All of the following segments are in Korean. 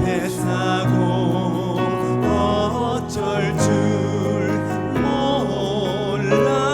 회사고 어쩔 줄 몰라니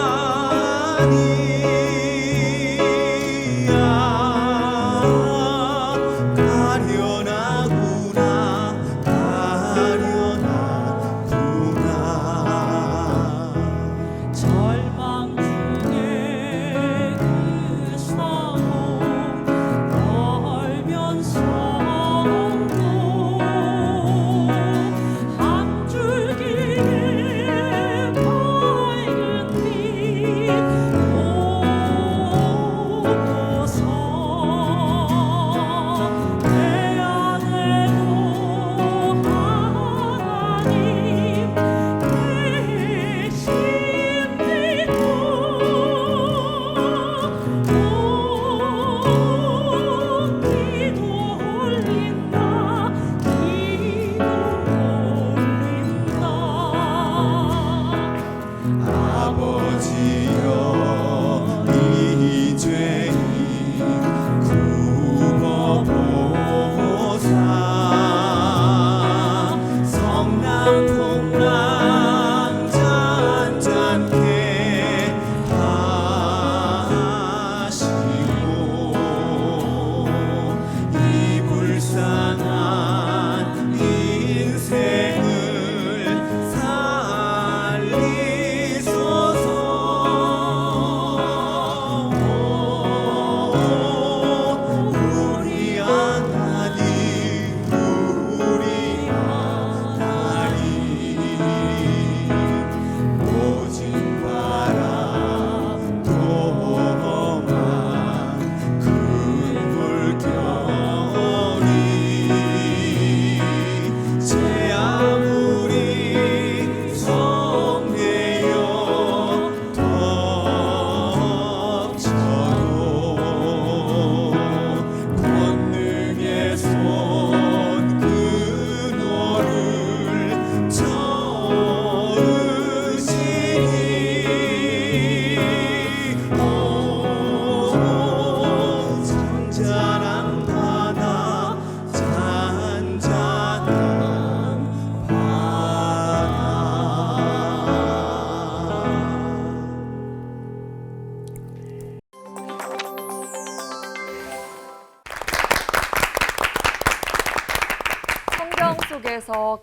풍경 속에서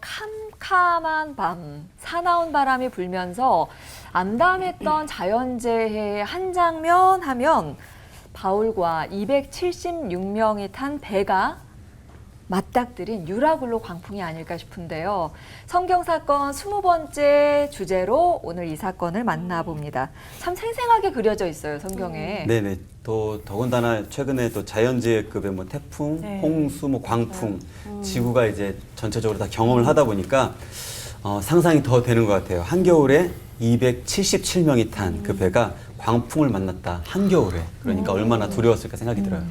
캄캄한 밤, 사나운 바람이 불면서 암담했던 자연재해의 한 장면 하면 바울과 276명이 탄 배가 맞닥뜨린 유라굴로 광풍이 아닐까 싶은데요. 성경사건 20번째 주제로 오늘 이 사건을 만나봅니다. 참 생생하게 그려져 있어요, 성경에. 네네. 또 더군다나 최근에 또 자연재해급의 뭐 태풍, 네. 홍수, 뭐 광풍, 지구가 이제 전체적으로 다 경험을 하다 보니까 상상이 더 되는 것 같아요. 한겨울에 277명이 탄 그 배가 광풍을 만났다. 한겨울에. 그러니까 얼마나 두려웠을까 생각이 들어요.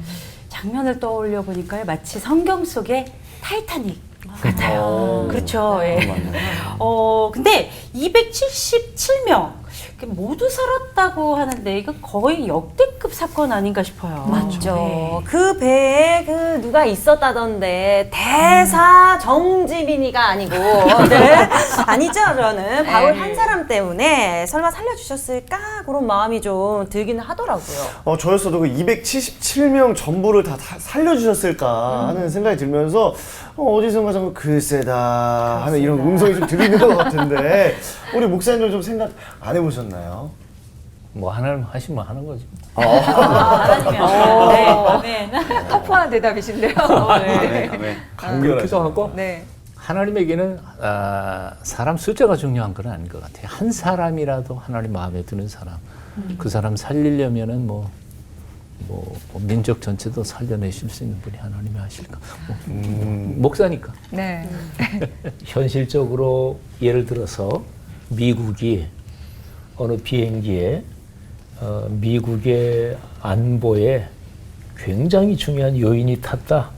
장면을 떠올려 보니까요, 마치 성경 속의 타이타닉 같아요. 그렇죠. 예. 근데 277명 모두 살았다고 하는데 이거 거의 역대급 사건 아닌가 싶어요. 맞죠. 네. 그 배에 그 누가 있었다던데 대사 정지민이가 아니고 네. 아니죠. 저는 바울 한 사람 때문에 설마 살려주셨을까 그런 마음이 좀 들기는 하더라고요. 저였어도 그 277명 전부를 다 살려주셨을까 하는 생각이 들면서 어디선가 자꾸 글쎄다 하는 이런 음성이 좀 들리는 것 같은데 우리 목사님들 좀 생각 안 해보셨나요? 뭐 하나님 하시면 하는 거지. 네. 터프한 대답이신데요. 네. 그렇기도 하고 네. 하나님에게는 사람 숫자가 중요한 건 아닌 것 같아요. 한 사람이라도 하나님 마음에 드는 사람, 그 사람 살리려면은 뭐 민족 전체도 살려내실 수 있는 분이 하나님이 하실까? 목사니까. 네. 현실적으로 예를 들어서 미국이 어느 비행기에 미국의 안보에 굉장히 중요한 요인이 탔다.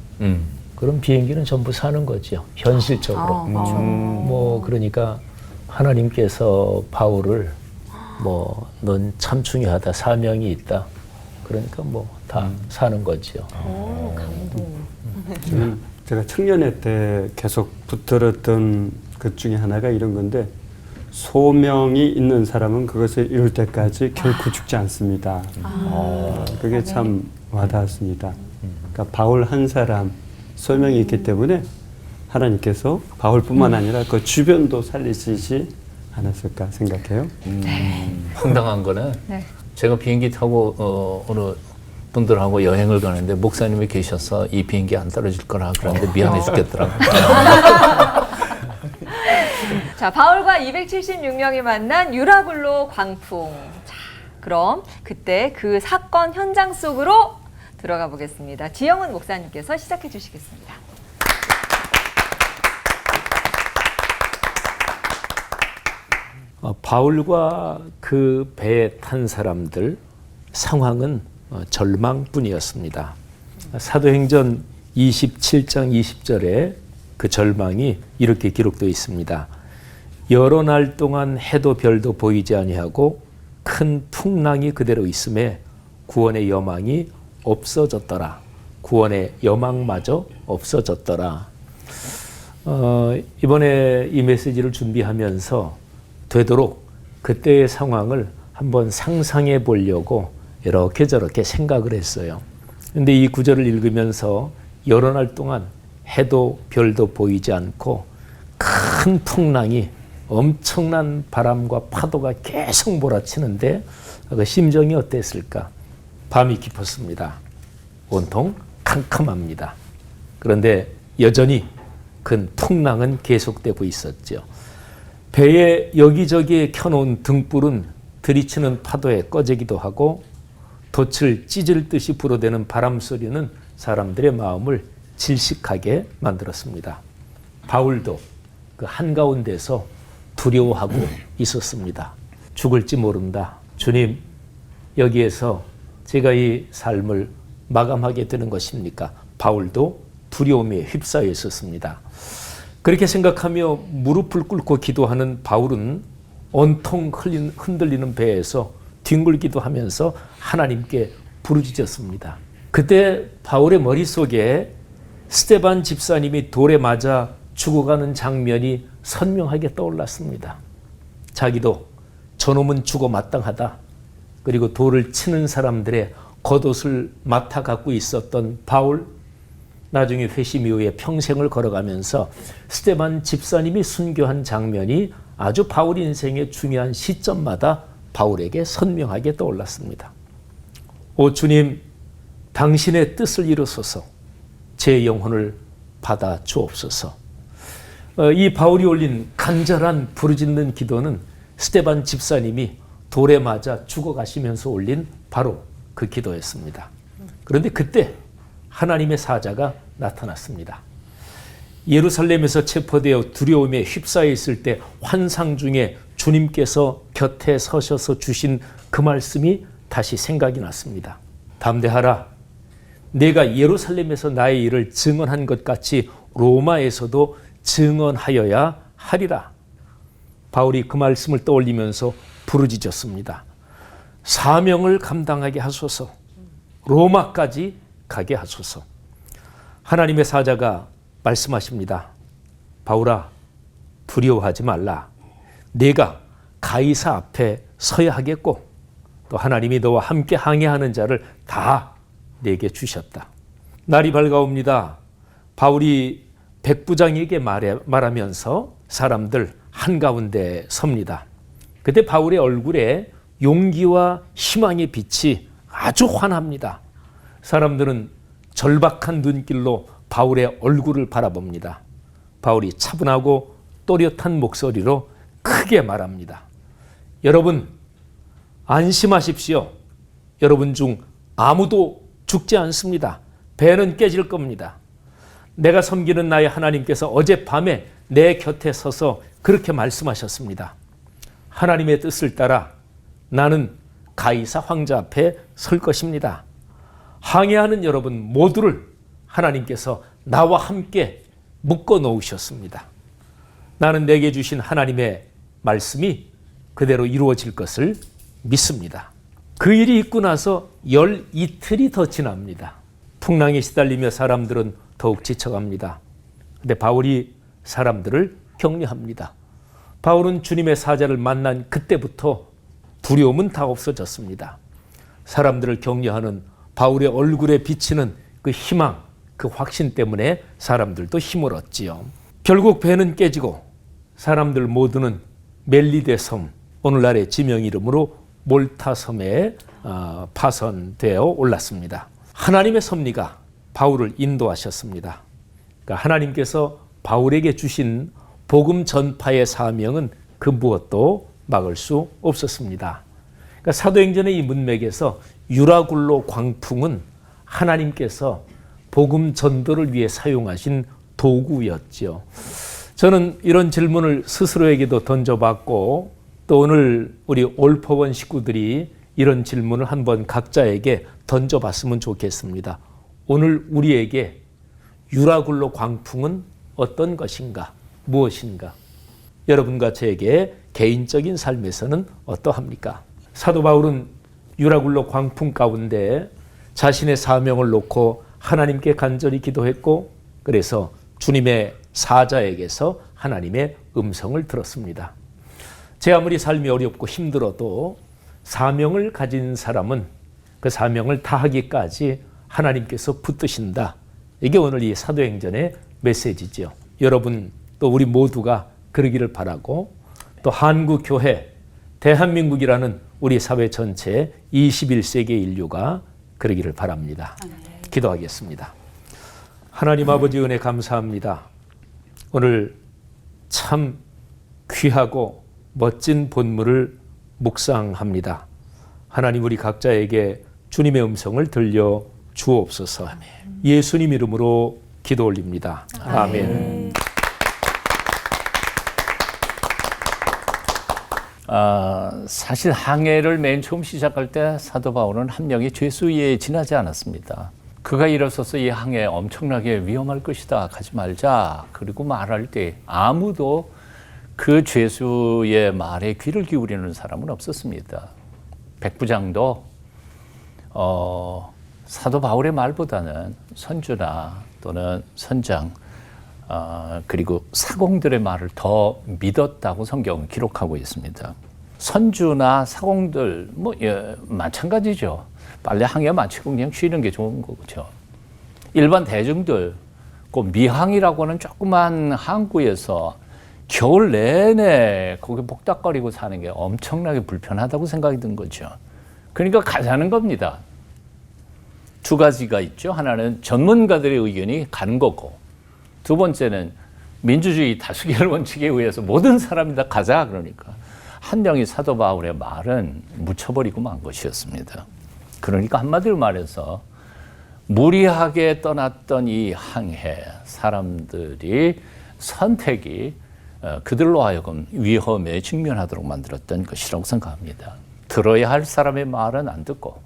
그런 비행기는 전부 사는 거죠. 현실적으로. 뭐 그러니까 하나님께서 바울을 뭐 넌 참 중요하다. 사명이 있다. 그러니까 뭐 다 사는 거죠. 오, 감동. 제가 청년회 때 계속 붙들었던 것 중에 하나가 이런 건데 소명이 있는 사람은 그것을 이룰 때까지 결코 죽지 않습니다. 그게 참 와닿았습니다. 그러니까 바울 한 사람 소명이 있기 때문에 하나님께서 바울뿐만 아니라 그 주변도 살리시지 않았을까 생각해요. 황당한 거는 네. 제가 비행기 타고 어느 분들하고 여행을 가는데 목사님이 계셔서 이 비행기 안 떨어질 거라 그러는데 미안해 죽겠더라고요. 자, 바울과 276명이 만난 유라굴로 광풍. 자, 그럼 그때 그 사건 현장 속으로 들어가 보겠습니다. 지영은 목사님께서 시작해 주시겠습니다. 바울과 그 배에 탄 사람들 상황은 절망뿐이었습니다. 사도행전 27장 20절에 그 절망이 이렇게 기록되어 있습니다. 여러 날 동안 해도 별도 보이지 아니하고 큰 풍랑이 그대로 있음에 구원의 여망이 없어졌더라. 구원의 여망마저 없어졌더라. 이번에 이 메시지를 준비하면서 되도록 그때의 상황을 한번 상상해 보려고 이렇게 저렇게 생각을 했어요. 근데 이 구절을 읽으면서 여러 날 동안 해도 별도 보이지 않고 큰 풍랑이 엄청난 바람과 파도가 계속 몰아치는데 그 심정이 어땠을까? 밤이 깊었습니다. 온통 캄캄합니다. 그런데 여전히 큰 풍랑은 계속되고 있었죠. 배에 여기저기에 켜놓은 등불은 들이치는 파도에 꺼지기도 하고 돛을 찢을 듯이 불어대는 바람 소리는 사람들의 마음을 질식하게 만들었습니다. 바울도 그 한가운데서 두려워하고 있었습니다. 죽을지 모른다. 주님, 여기에서 제가 이 삶을 마감하게 되는 것입니까? 바울도 두려움에 휩싸여 있었습니다. 그렇게 생각하며 무릎을 꿇고 기도하는 바울은 온통 흔들리는 배에서 뒹굴기도 하면서 하나님께 부르짖었습니다. 그때 바울의 머릿속에 스데반 집사님이 돌에 맞아 죽어가는 장면이 선명하게 떠올랐습니다. 자기도 저놈은 죽어 마땅하다. 그리고 돌을 치는 사람들의 겉옷을 맡아 갖고 있었던 바울, 나중에 회심 이후에 평생을 걸어가면서 스데반 집사님이 순교한 장면이 아주 바울 인생의 중요한 시점마다 바울에게 선명하게 떠올랐습니다. 오 주님, 당신의 뜻을 이루소서. 제 영혼을 받아 주옵소서. 이 바울이 올린 간절한 부르짖는 기도는 스데반 집사님이 돌에 맞아 죽어가시면서 올린 바로 그 기도였습니다. 그런데 그때 하나님의 사자가 나타났습니다. 예루살렘에서 체포되어 두려움에 휩싸여 있을 때 환상 중에 주님께서 곁에 서셔서 주신 그 말씀이 다시 생각이 났습니다. 담대하라. 내가 예루살렘에서 나의 일을 증언한 것 같이 로마에서도 증언하여야 하리라. 바울이 그 말씀을 떠올리면서 부르짖었습니다. 사명을 감당하게 하소서. 로마까지 가게 하소서. 하나님의 사자가 말씀하십니다. 바울아, 두려워하지 말라. 네가 가이사 앞에 서야 하겠고 또 하나님이 너와 함께 항해하는 자를 다 내게 주셨다. 날이 밝아옵니다. 바울이 백부장에게 말하면서 사람들 한가운데 섭니다. 그때 바울의 얼굴에 용기와 희망의 빛이 아주 환합니다. 사람들은 절박한 눈길로 바울의 얼굴을 바라봅니다. 바울이 차분하고 또렷한 목소리로 크게 말합니다. 여러분, 안심하십시오. 여러분 중 아무도 죽지 않습니다. 배는 깨질 겁니다. 내가 섬기는 나의 하나님께서 어젯밤에 내 곁에 서서 그렇게 말씀하셨습니다. 하나님의 뜻을 따라 나는 가이사 황제 앞에 설 것입니다. 항해하는 여러분 모두를 하나님께서 나와 함께 묶어 놓으셨습니다. 나는 내게 주신 하나님의 말씀이 그대로 이루어질 것을 믿습니다. 그 일이 있고 나서 12틀이 더 지납니다. 풍랑에 시달리며 사람들은 더욱 지쳐갑니다. 근데 바울이 사람들을 격려합니다. 바울은 주님의 사자를 만난 그때부터 두려움은 다 없어졌습니다. 사람들을 격려하는 바울의 얼굴에 비치는 그 희망, 그 확신 때문에 사람들도 힘을 얻지요. 결국 배는 깨지고 사람들 모두는 멜리데 섬, 오늘날의 지명 이름으로 몰타 섬에 파선되어 올랐습니다. 하나님의 섭리가 바울을 인도하셨습니다. 그러니까 하나님께서 바울에게 주신 복음 전파의 사명은 그 무엇도 막을 수 없었습니다. 그러니까 사도행전의 이 문맥에서 유라굴로 광풍은 하나님께서 복음 전도를 위해 사용하신 도구였죠. 저는 이런 질문을 스스로에게도 던져봤고 또 오늘 우리 올퍼원 식구들이 이런 질문을 한번 각자에게 던져봤으면 좋겠습니다. 오늘 우리에게 유라굴로 광풍은 어떤 것인가? 무엇인가? 여러분과 저에게 개인적인 삶에서는 어떠합니까? 사도 바울은 유라굴로 광풍 가운데 자신의 사명을 놓고 하나님께 간절히 기도했고 그래서 주님의 사자에게서 하나님의 음성을 들었습니다. 제 아무리 삶이 어렵고 힘들어도 사명을 가진 사람은 그 사명을 다하기까지 하나님께서 붙드신다. 이게 오늘 이 사도행전의 메시지죠. 여러분 또 우리 모두가 그러기를 바라고 또 한국교회, 대한민국이라는 우리 사회 전체 21세기 인류가 그러기를 바랍니다. 기도하겠습니다. 하나님 아버지 은혜 감사합니다. 오늘 참 귀하고 멋진 본문을 묵상합니다. 하나님 우리 각자에게 주님의 음성을 들려 주옵소서. 예수님 이름으로 기도 올립니다. 아멘. 사실 항해를 맨 처음 시작할 때 사도 바울은 한 명의 죄수에 지나지 않았습니다. 그가 일어서서 이 항해 엄청나게 위험할 것이다, 가지 말자. 그리고 말할 때 아무도 그 죄수의 말에 귀를 기울이는 사람은 없었습니다. 백부장도 사도 바울의 말보다는 선주나 또는 선장 그리고 사공들의 말을 더 믿었다고 성경은 기록하고 있습니다. 선주나 사공들 마찬가지죠. 빨리 항해 마치고 그냥 쉬는 게 좋은 거죠. 일반 대중들 그 미항이라고 하는 조그만 항구에서 겨울 내내 거기 복닥거리고 사는 게 엄청나게 불편하다고 생각이 든 거죠. 그러니까 가자는 겁니다. 두 가지가 있죠. 하나는 전문가들의 의견이 가는 거고 두 번째는 민주주의 다수결 원칙에 의해서 모든 사람이 다 가자 그러니까 한 명이 사도 바울의 말은 묻혀버리고 만 것이었습니다. 그러니까 한마디로 말해서 무리하게 떠났던 이 항해 사람들이 선택이 그들로 하여금 위험에 직면하도록 만들었던 것이라고 생각합니다. 들어야 할 사람의 말은 안 듣고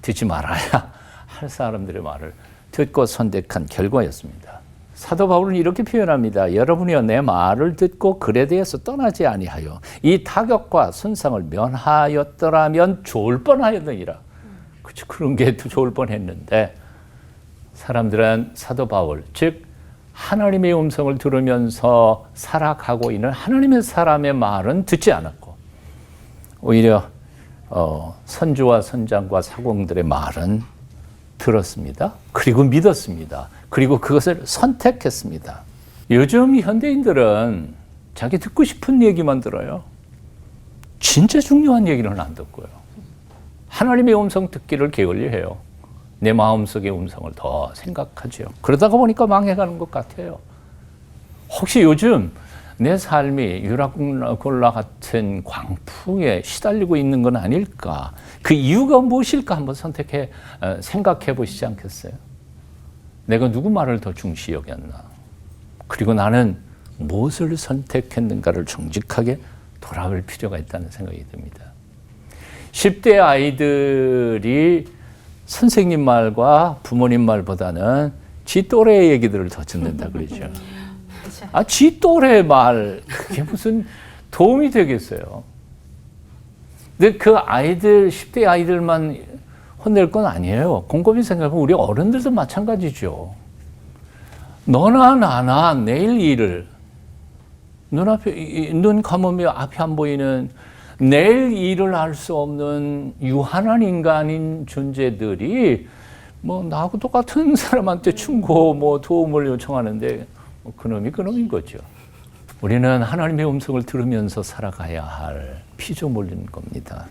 듣지 말아야 할 사람들의 말을 듣고 선택한 결과였습니다. 사도 바울은 이렇게 표현합니다. 여러분이여 내 말을 듣고 글에 대해서 떠나지 아니하여 이 타격과 손상을 면하였더라면 좋을 뻔하였느니라. 그렇죠. 그런 게 더 좋을 뻔했는데 사람들은 사도 바울 즉 하나님의 음성을 들으면서 살아가고 있는 하나님의 사람의 말은 듣지 않았고 오히려 선주와 선장과 사공들의 말은 들었습니다. 그리고 믿었습니다. 그리고 그것을 선택했습니다. 요즘 현대인들은 자기 듣고 싶은 얘기만 들어요. 진짜 중요한 얘기는 안 듣고요. 하나님의 음성 듣기를 게을리해요. 내 마음속의 음성을 더 생각하죠. 그러다가 보니까 망해가는 것 같아요. 혹시 요즘 내 삶이 유라굴라 같은 광풍에 시달리고 있는 건 아닐까? 그 이유가 무엇일까 한번 생각해 보시지 않겠어요? 내가 누구 말을 더 중시 여겼나? 그리고 나는 무엇을 선택했는가를 정직하게 돌아볼 필요가 있다는 생각이 듭니다. 10대 아이들이 선생님 말과 부모님 말보다는 지 또래의 얘기들을 더 듣는다 그러죠. 지 또래 말 그게 무슨 도움이 되겠어요. 근데 그 아이들 10대 아이들만 혼낼 건 아니에요. 곰곰이 생각하면 우리 어른들도 마찬가지죠. 너나 나나 내일 일을 눈 감으며 앞이 안 보이는 내일 일을 할 수 없는 유한한 인간인 존재들이 뭐 나하고 똑같은 사람한테 충고 뭐 도움을 요청하는데 뭐 그놈인 거죠. 우리는 하나님의 음성을 들으면서 살아가야 할 피조물인 겁니다.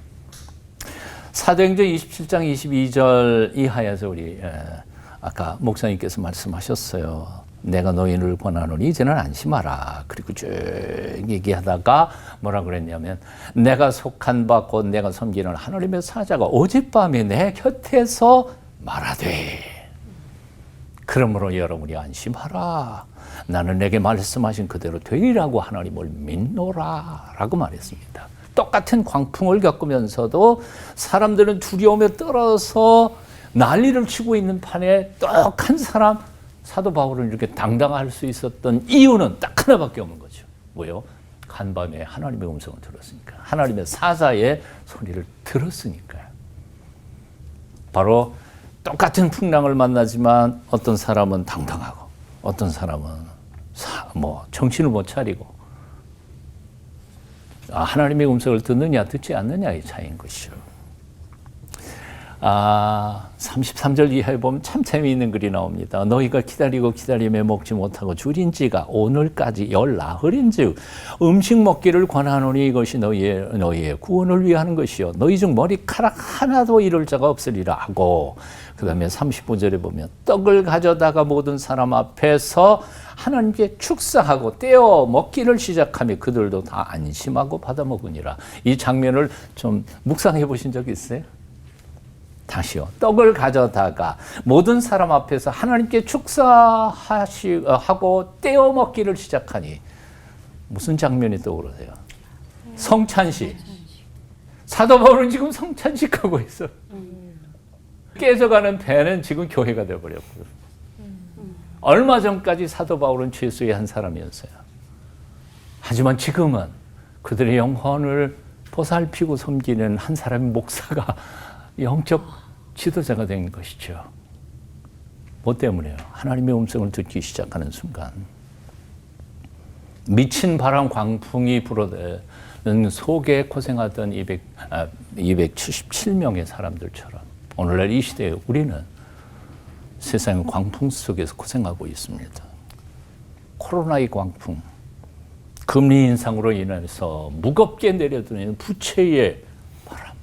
사도행전 27장 22절 이하에서 우리 아까 목사님께서 말씀하셨어요. 내가 너희를 권하노니 이제는 안심하라. 그리고 쭉 얘기하다가 뭐라 그랬냐면 내가 속한 바 곧 내가 섬기는 하나님의 사자가 어젯밤에 내 곁에서 말하되 그러므로 여러분이 안심하라. 나는 내게 말씀하신 그대로 되리라고 하나님을 믿노라 라고 말했습니다. 똑같은 광풍을 겪으면서도 사람들은 두려움에 떨어서 난리를 치고 있는 판에 떡 한 사람 사도 바울은 이렇게 당당할 수 있었던 이유는 딱 하나밖에 없는 거죠. 뭐요? 간밤에 하나님의 음성을 들었으니까. 하나님의 사자의 소리를 들었으니까요. 바로 똑같은 풍랑을 만나지만 어떤 사람은 당당하고 어떤 사람은 정신을 못 차리고 하나님의 음성을 듣느냐 듣지 않느냐의 차이인 것이죠. 33절 이하에 보면 참 재미있는 글이 나옵니다. 너희가 기다리며 먹지 못하고 줄인 지가 오늘까지 열나흘인즉 음식 먹기를 권하노니 이것이 너희의 구원을 위하는 것이요 너희 중 머리카락 하나도 잃을 자가 없으리라 하고 그 다음에 39절에 보면 떡을 가져다가 모든 사람 앞에서 하나님께 축사하고 떼어 먹기를 시작하며 그들도 다 안심하고 받아 먹으니라. 이 장면을 좀 묵상해 보신 적 있어요? 다시요. 떡을 가져다가 모든 사람 앞에서 하나님께 축사하고 떼어 먹기를 시작하니 무슨 장면이 떠오르세요? 성찬식. 사도 바울은 지금 성찬식 하고 있어. 깨져가는 배는 지금 교회가 되어버렸고요. 얼마 전까지 사도 바울은 죄수의 한 사람이었어요. 하지만 지금은 그들의 영혼을 보살피고 섬기는 한 사람의 목사가 영적 지도자가 된 것이죠. 뭐 때문에요? 하나님의 음성을 듣기 시작하는 순간 미친 바람 광풍이 불어대는 속에 고생하던 277명의 사람들처럼 오늘날 이 시대에 우리는 세상의 광풍 속에서 고생하고 있습니다. 코로나의 광풍, 금리 인상으로 인해서 무겁게 내려드는 부채의 바람,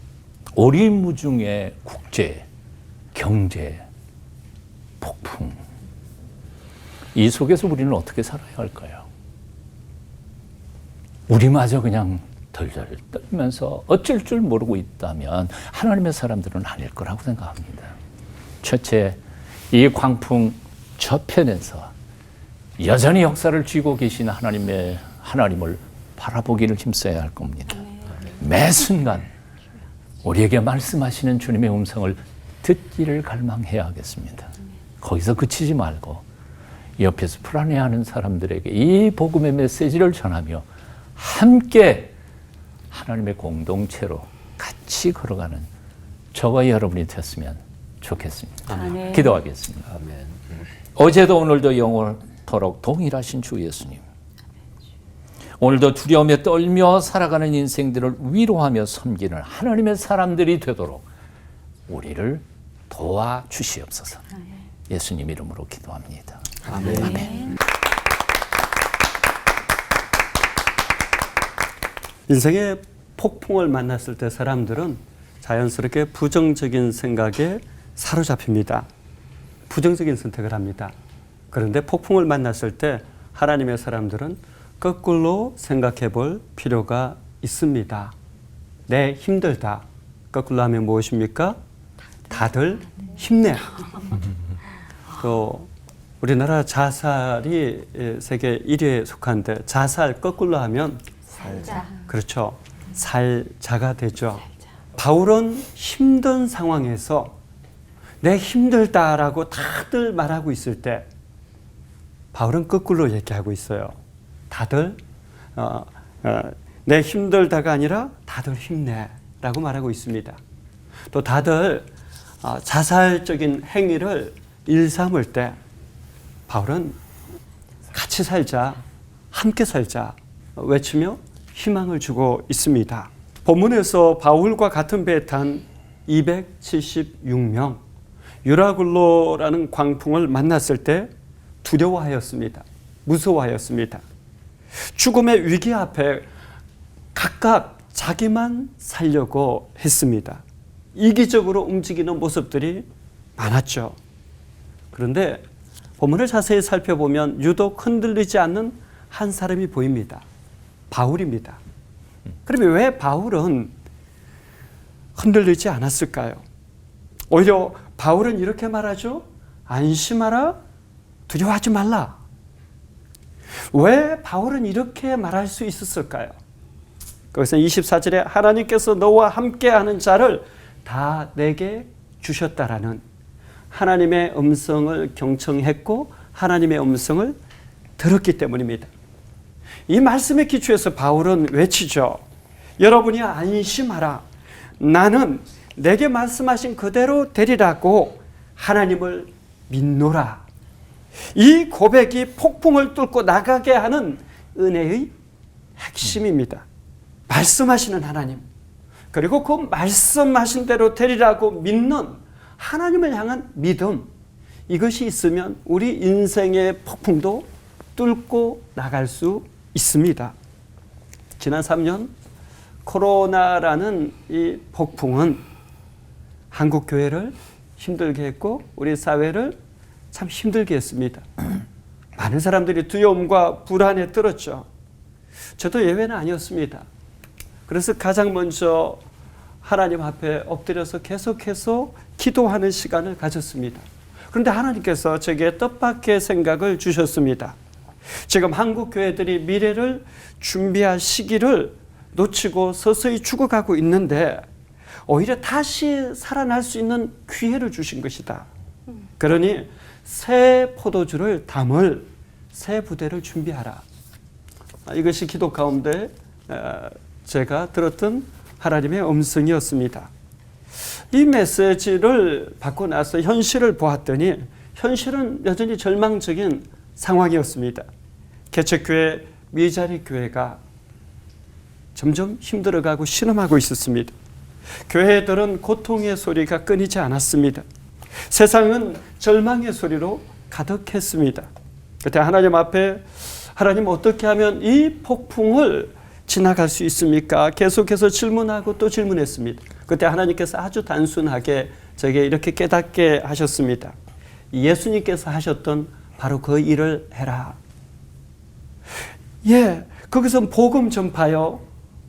오리무중의 국제, 경제, 폭풍. 이 속에서 우리는 어떻게 살아야 할까요? 우리마저 그냥 덜덜 떨면서 어쩔 줄 모르고 있다면 하나님의 사람들은 아닐 거라고 생각합니다. 첫째, 이 광풍 저편에서 여전히 역사를 쥐고 계신 하나님을 바라보기를 힘써야 할 겁니다. 매 순간 우리에게 말씀하시는 주님의 음성을 듣기를 갈망해야 하겠습니다. 거기서 그치지 말고 옆에서 불안해하는 사람들에게 이 복음의 메시지를 전하며 함께 하나님의 공동체로 같이 걸어가는 저와 여러분이 됐으면 좋겠습니다. 아멘. 기도하겠습니다. 어제도 오늘도 영원토록 동일하신 주 예수님, 오늘도 두려움에 떨며 살아가는 인생들을 위로하며 섬기는 하나님의 사람들이 되도록 우리를 도와주시옵소서. 예수님 이름으로 기도합니다. 아멘. 인생의 폭풍을 만났을 때 사람들은 자연스럽게 부정적인 생각에 사로잡힙니다. 부정적인 선택을 합니다. 그런데 폭풍을 만났을 때 하나님의 사람들은 거꾸로 생각해 볼 필요가 있습니다. 내 힘들다. 거꾸로 하면 무엇입니까? 다들 힘내. 또 우리나라 자살이 세계 1위에 속한데 자살 거꾸로 하면 살자. 그렇죠. 살자가 되죠. 바울은 힘든 상황에서 내 힘들다라고 다들 말하고 있을 때 바울은 거꾸로 얘기하고 있어요. 다들 내 힘들다가 아니라 다들 힘내라고 말하고 있습니다. 또 다들 자살적인 행위를 일삼을 때 바울은 같이 살자, 함께 살자 외치며 희망을 주고 있습니다. 본문에서 바울과 같은 배에 탄 276명, 유라굴로라는 광풍을 만났을 때 두려워하였습니다. 무서워하였습니다. 죽음의 위기 앞에 각각 자기만 살려고 했습니다. 이기적으로 움직이는 모습들이 많았죠. 그런데 본문을 자세히 살펴보면 유독 흔들리지 않는 한 사람이 보입니다. 바울입니다. 그러면 왜 바울은 흔들리지 않았을까요? 오히려 바울은 이렇게 말하죠. 안심하라, 두려워하지 말라. 왜 바울은 이렇게 말할 수 있었을까요? 거기서 24절에 하나님께서 너와 함께하는 자를 다 내게 주셨다라는 하나님의 음성을 경청했고 하나님의 음성을 들었기 때문입니다. 이 말씀에 기초해서 바울은 외치죠. 여러분이 안심하라. 나는 내게 말씀하신 그대로 되리라고 하나님을 믿노라. 이 고백이 폭풍을 뚫고 나가게 하는 은혜의 핵심입니다. 말씀하시는 하나님, 그리고 그 말씀하신 대로 되리라고 믿는 하나님을 향한 믿음, 이것이 있으면 우리 인생의 폭풍도 뚫고 나갈 수 있습니다. 지난 3년 코로나라는 이 폭풍은 한국 교회를 힘들게 했고 우리 사회를 참 힘들게 했습니다. 많은 사람들이 두려움과 불안에 떨었죠. 저도 예외는 아니었습니다. 그래서 가장 먼저 하나님 앞에 엎드려서 계속해서 기도하는 시간을 가졌습니다. 그런데 하나님께서 제게 뜻밖의 생각을 주셨습니다. 지금 한국 교회들이 미래를 준비할 시기를 놓치고 서서히 죽어가고 있는데 오히려 다시 살아날 수 있는 기회를 주신 것이다. 그러니 새 포도주를 담을 새 부대를 준비하라. 이것이 기도 가운데 제가 들었던 하나님의 음성이었습니다. 이 메시지를 받고 나서 현실을 보았더니 현실은 여전히 절망적인 상황이었습니다. 개척교회, 미자리 교회가 점점 힘들어가고 신음하고 있었습니다. 교회들은 고통의 소리가 끊이지 않았습니다. 세상은 절망의 소리로 가득했습니다. 그때 하나님 앞에 하나님 어떻게 하면 이 폭풍을 지나갈 수 있습니까? 계속해서 질문하고 또 질문했습니다. 그때 하나님께서 아주 단순하게 저에게 이렇게 깨닫게 하셨습니다. 예수님께서 하셨던 바로 그 일을 해라. 거기서 복음 전파요.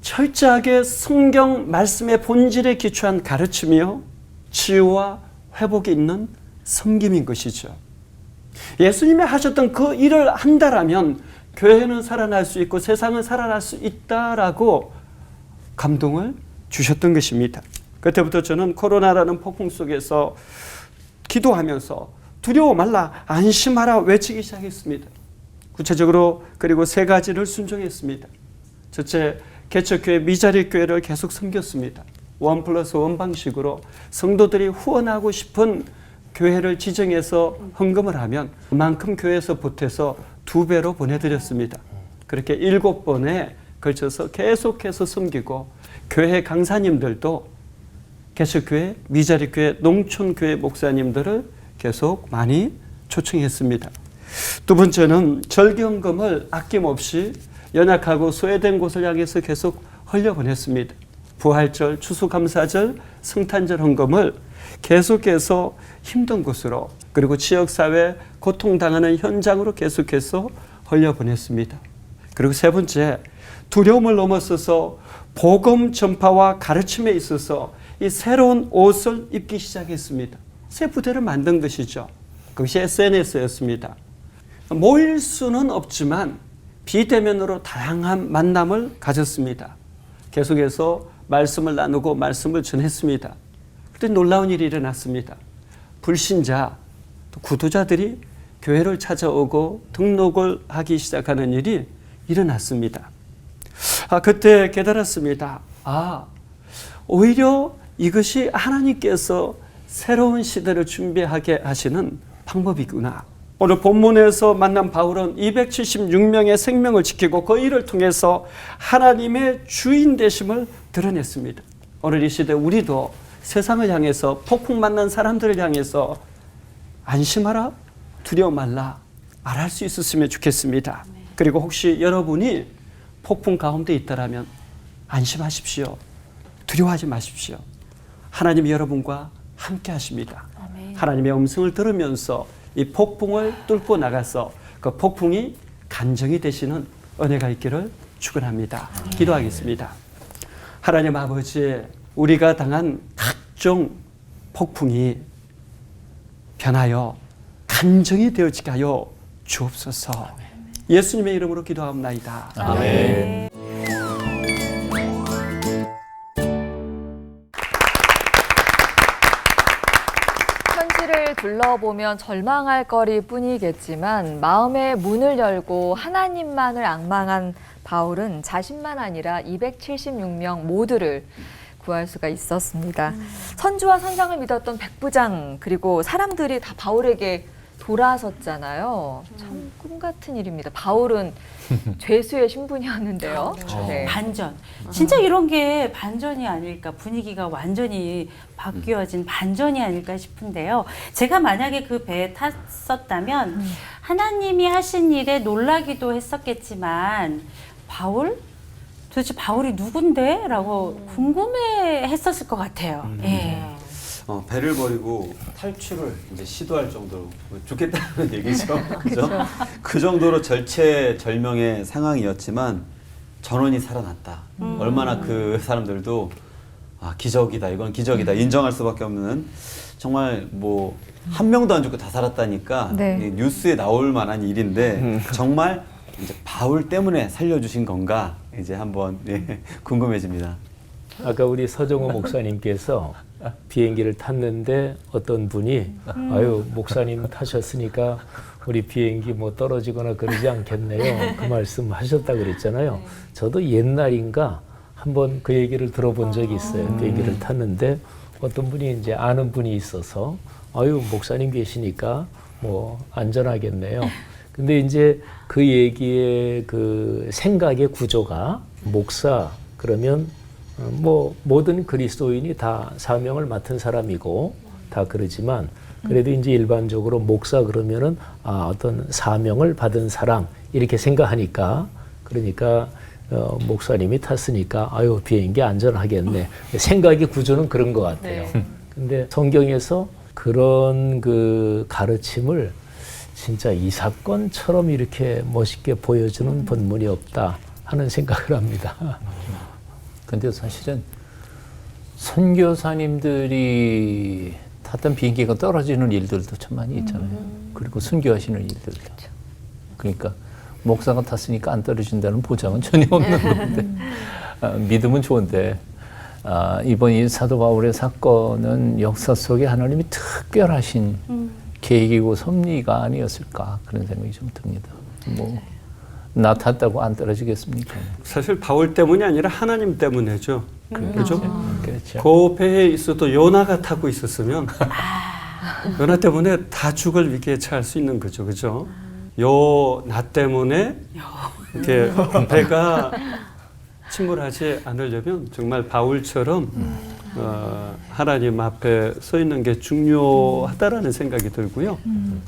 철저하게 성경 말씀의 본질에 기초한 가르침이요. 치유와 회복이 있는 섬김인 것이죠. 예수님이 하셨던 그 일을 한다라면 교회는 살아날 수 있고 세상은 살아날 수 있다라고 감동을 주셨던 것입니다. 그때부터 저는 코로나라는 폭풍 속에서 기도하면서 두려워 말라, 안심하라 외치기 시작했습니다. 구체적으로 그리고 3가지를 순종했습니다. 첫째, 개척교회 미자리 교회를 계속 섬겼습니다. 1+1 방식으로 성도들이 후원하고 싶은 교회를 지정해서 헌금을 하면 그만큼 교회에서 보태서 2배로 보내드렸습니다. 그렇게 7번에 걸쳐서 계속해서 섬기고 교회 강사님들도 개척교회, 미자리교회, 농촌교회 목사님들을 계속 많이 초청했습니다. 두 번째는 절기헌금을 아낌없이 연약하고 소외된 곳을 향해서 계속 흘려보냈습니다. 부활절, 추수감사절, 성탄절 헌금을 계속해서 힘든 곳으로 그리고 지역사회 고통당하는 현장으로 계속해서 흘려보냈습니다. 그리고 세 번째, 두려움을 넘어서서 복음 전파와 가르침에 있어서 이 새로운 옷을 입기 시작했습니다. 새 부대를 만든 것이죠. 그것이 SNS였습니다. 모일 수는 없지만 비대면으로 다양한 만남을 가졌습니다. 계속해서 말씀을 나누고 말씀을 전했습니다. 그때 놀라운 일이 일어났습니다. 불신자, 또 구도자들이 교회를 찾아오고 등록을 하기 시작하는 일이 일어났습니다. 그때 깨달았습니다. 오히려 이것이 하나님께서 새로운 시대를 준비하게 하시는 방법이구나. 오늘 본문에서 만난 바울은 276명의 생명을 지키고 그 일을 통해서 하나님의 주인 되심을 드러냈습니다. 오늘 이 시대 우리도 세상을 향해서 폭풍 만난 사람들을 향해서 안심하라, 두려워 말라 말할 수 있었으면 좋겠습니다. 그리고 혹시 여러분이 폭풍 가운데 있다라면 안심하십시오. 두려워하지 마십시오. 하나님이 여러분과 함께 하십니다. 하나님의 음성을 들으면서 이 폭풍을 뚫고 나가서 그 폭풍이 간정이 되시는 은혜가 있기를 축원합니다. 기도하겠습니다. 하나님 아버지, 우리가 당한 각종 폭풍이 변하여 간정이 되어지게 하여 주옵소서. 예수님의 이름으로 기도하옵나이다. 아멘. 현실을 둘러보면 절망할 거리 뿐이겠지만 마음의 문을 열고 하나님만을 앙망한 바울은 자신만 아니라 276명 모두를 구할 수가 있었습니다. 선주와 선장을 믿었던 백부장 그리고 사람들이 다 바울에게 돌아섰잖아요. 참 꿈 같은 일입니다. 바울은 죄수의 신분이었는데요. 네. 반전. 진짜 이런 게 반전이 아닐까, 분위기가 완전히 바뀌어진 반전이 아닐까 싶은데요. 제가 만약에 그 배에 탔었다면 하나님이 하신 일에 놀라기도 했었겠지만 바울? 도대체 바울이 누군데? 라고 궁금해 했었을 것 같아요. 예. 배를 버리고 탈출을 이제 시도할 정도로 죽겠다는 얘기죠. 그죠? 그 정도로 절체절명의 상황이었지만 전원이 살아났다. 얼마나 그 사람들도 기적이다, 이건 기적이다 인정할 수밖에 없는, 정말 뭐 한 명도 안 죽고 다 살았다니까 네. 뉴스에 나올 만한 일인데 정말 이제 바울 때문에 살려주신 건가 이제 한번 궁금해집니다. 아까 우리 서정호 목사님께서 비행기를 탔는데 어떤 분이 아유 목사님 타셨으니까 우리 비행기 뭐 떨어지거나 그러지 않겠네요. 그 말씀 하셨다 그랬잖아요. 저도 옛날인가 한번 그 얘기를 들어본 적이 있어요. 비행기를 탔는데 어떤 분이 이제 아는 분이 있어서 아유 목사님 계시니까 뭐 안전하겠네요. 근데 이제 그 얘기의 그 생각의 구조가 목사 그러면 뭐 모든 그리스도인이 다 사명을 맡은 사람이고 다 그러지만 그래도 이제 일반적으로 목사 그러면은 어떤 사명을 받은 사람 이렇게 생각하니까 그러니까 목사님이 탔으니까 아유 비행기 안전하겠네. 생각의 구조는 그런 것 같아요. 네. 근데 성경에서 그런 그 가르침을 진짜 이 사건처럼 이렇게 멋있게 보여주는 본문이 없다 하는 생각을 합니다. 근데 사실은 선교사님들이 탔던 비행기가 떨어지는 일들도 참 많이 있잖아요. 그리고 순교하시는 일들도. 그러니까 목사가 탔으니까 안 떨어진다는 보장은 전혀 없는 건데 믿음은 좋은데 이번 이 사도 바울의 사건은 역사 속에 하나님이 특별하신 계획이고 섭리가 아니었을까 그런 생각이 좀 듭니다. 뭐 나 탔다고 안 떨어지겠습니까? 사실 바울 때문이 아니라 하나님 때문이죠. 그렇죠? 그렇죠. 그 배에 있어도 요나가 타고 있었으면 요나 때문에 다 죽을 위기에 처할 수 있는 거죠. 그죠? 요나 때문에 이렇게 배가 침몰하지 않으려면 정말 바울처럼 하나님 앞에 서 있는 게 중요하다라는 생각이 들고요.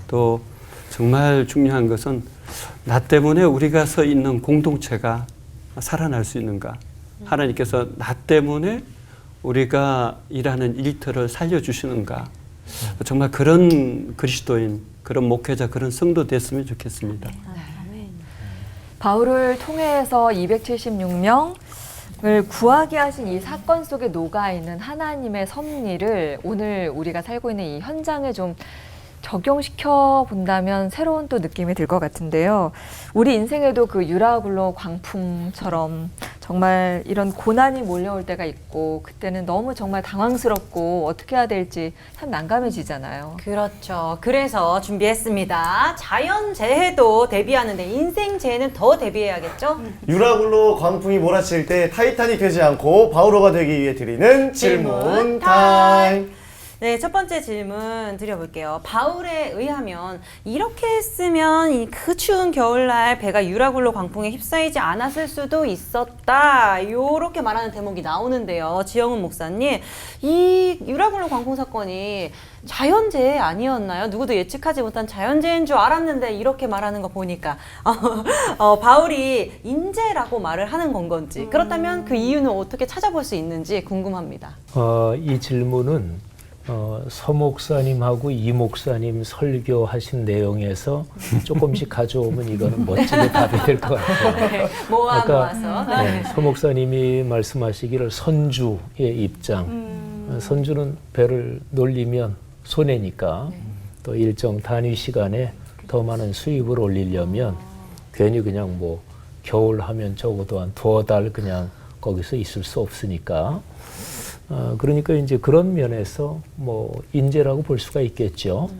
또 정말 중요한 것은 나 때문에 우리가 서 있는 공동체가 살아날 수 있는가. 하나님께서 나 때문에 우리가 일하는 일터를 살려주시는가. 정말 그런 그리스도인, 그런 목회자, 그런 성도 됐으면 좋겠습니다. 바울을 통해서 276명을 구하게 하신 이 사건 속에 녹아있는 하나님의 섭리를 오늘 우리가 살고 있는 이 현장에 좀 적용시켜 본다면 새로운 또 느낌이 들 것 같은데요. 우리 인생에도 그 유라굴로 광풍처럼 정말 이런 고난이 몰려올 때가 있고 그때는 너무 정말 당황스럽고 어떻게 해야 될지 참 난감해지잖아요. 그렇죠. 그래서 준비했습니다. 자연재해도 대비하는데 인생재해는 더 대비해야겠죠? 유라굴로 광풍이 몰아칠 때 타이타닉 되지 않고 바오로가 되기 위해 드리는 질문 타임. 네, 첫 번째 질문 드려볼게요. 바울에 의하면 이렇게 했으면 그 추운 겨울날 배가 유라굴로 광풍에 휩싸이지 않았을 수도 있었다. 요렇게 말하는 대목이 나오는데요. 지영훈 목사님, 이 유라굴로 광풍 사건이 자연재해 아니었나요? 누구도 예측하지 못한 자연재해인 줄 알았는데 이렇게 말하는 거 보니까 바울이 인재라고 말을 하는 건지 그렇다면 그 이유는 어떻게 찾아볼 수 있는지 궁금합니다. 이 질문은 서 목사님하고 이 목사님 설교하신 내용에서 조금씩 가져오면 이거는 멋지게 답이 될 것 같아요. 모아서. 서 목사님이 말씀하시기를 선주의 입장. 선주는 배를 놀리면 손해니까 또 일정 단위 시간에 더 많은 수입을 올리려면 괜히 그냥 뭐 겨울 하면 적어도 한 2달 그냥 거기서 있을 수 없으니까. 그러니까 이제 그런 면에서 뭐 인재라고 볼 수가 있겠죠.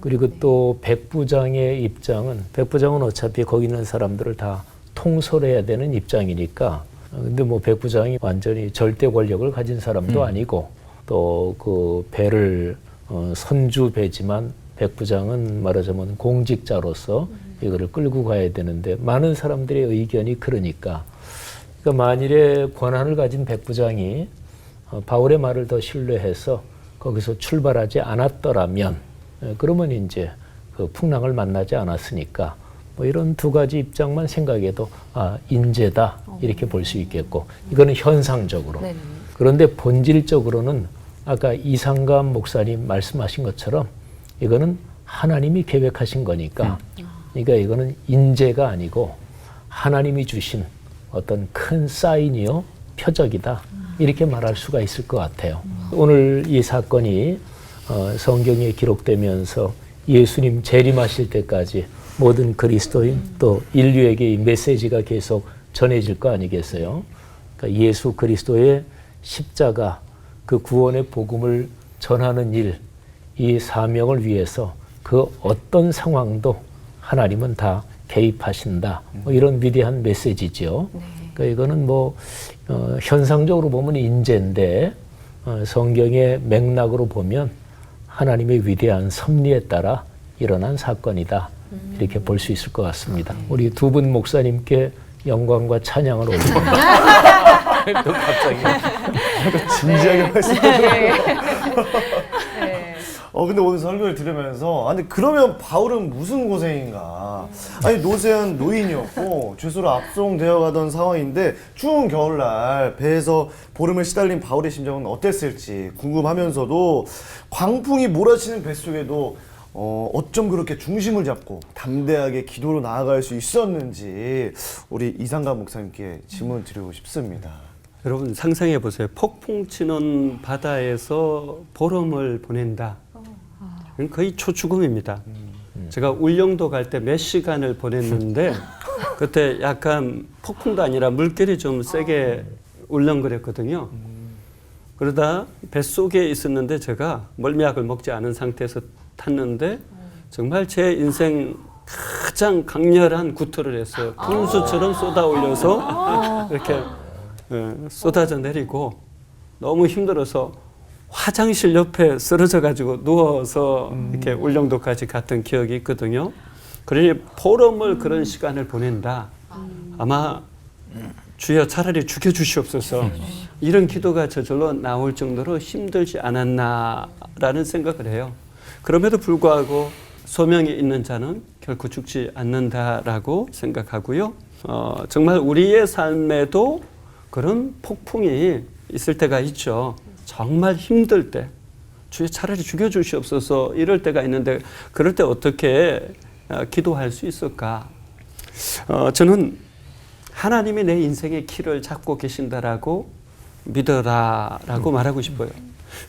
그리고 또 백부장의 입장은, 백부장은 어차피 거기 있는 사람들을 다 통솔해야 되는 입장이니까. 근데 뭐 백부장이 완전히 절대 권력을 가진 사람도 아니고 또 그 배를 선주 배지만 백부장은 말하자면 공직자로서 이거를 끌고 가야 되는데 많은 사람들의 의견이 그러니까 만일에 권한을 가진 백부장이 바울의 말을 더 신뢰해서 거기서 출발하지 않았더라면 그러면 이제 그 풍랑을 만나지 않았으니까 뭐 이런 두 가지 입장만 생각해도 인재다 이렇게 볼 수 있겠고 이거는 현상적으로. 그런데 본질적으로는 아까 이상감 목사님 말씀하신 것처럼 이거는 하나님이 계획하신 거니까 그러니까 이거는 인재가 아니고 하나님이 주신 어떤 큰 사인이요 표적이다 이렇게 말할 수가 있을 것 같아요. 오늘 이 사건이 성경에 기록되면서 예수님 재림하실 때까지 모든 그리스도인 또 인류에게 이 메시지가 계속 전해질 거 아니겠어요? 그러니까 예수 그리스도의 십자가 그 구원의 복음을 전하는 일, 이 사명을 위해서 그 어떤 상황도 하나님은 다 개입하신다. 뭐 이런 위대한 메시지죠. 그러니까 이거는 뭐 현상적으로 보면 인재인데 성경의 맥락으로 보면 하나님의 위대한 섭리에 따라 일어난 사건이다. 이렇게 볼 수 있을 것 같습니다. 우리 두 분 목사님께 영광과 찬양을 올립니다. 또 갑자기 진지하게 말씀하시네요. 근데 오늘 설교를 들으면서 아니 그러면 바울은 무슨 고생인가? 아니 노쇠한 노인이었고 죄수로 압송되어 가던 상황인데 추운 겨울날 배에서 보름을 시달린 바울의 심정은 어땠을지 궁금하면서도 광풍이 몰아치는 뱃속에도 어쩜 그렇게 중심을 잡고 담대하게 기도로 나아갈 수 있었는지 우리 이상감 목사님께 질문 드리고 싶습니다. 여러분 상상해 보세요. 폭풍 치는 바다에서 보름을 보낸다. 거의 초죽음입니다. 제가 울릉도 갈 때 몇 시간을 보냈는데 그때 약간 폭풍도 아니라 물결이 좀 세게 울렁거렸거든요. 그러다 뱃속에 있었는데 제가 멀미약을 먹지 않은 상태에서 탔는데 정말 제 인생 가장 강렬한 구토를 했어요. 분수처럼 쏟아 올려서 이렇게 쏟아져 내리고 너무 힘들어서 화장실 옆에 쓰러져 가지고 누워서 이렇게 울릉도까지 갔던 기억이 있거든요. 그러니 보름을 그런 시간을 보낸다. 아마 주여 차라리 죽여주시옵소서 이런 기도가 저절로 나올 정도로 힘들지 않았나라는 생각을 해요. 그럼에도 불구하고 소명이 있는 자는 결코 죽지 않는다라고 생각하고요. 정말 우리의 삶에도 그런 폭풍이 있을 때가 있죠. 정말 힘들 때 주여 차라리 죽여주시옵소서 이럴 때가 있는데 그럴 때 어떻게 기도할 수 있을까? 저는 하나님이 내 인생의 키를 잡고 계신다라고 믿어라라고 말하고 싶어요.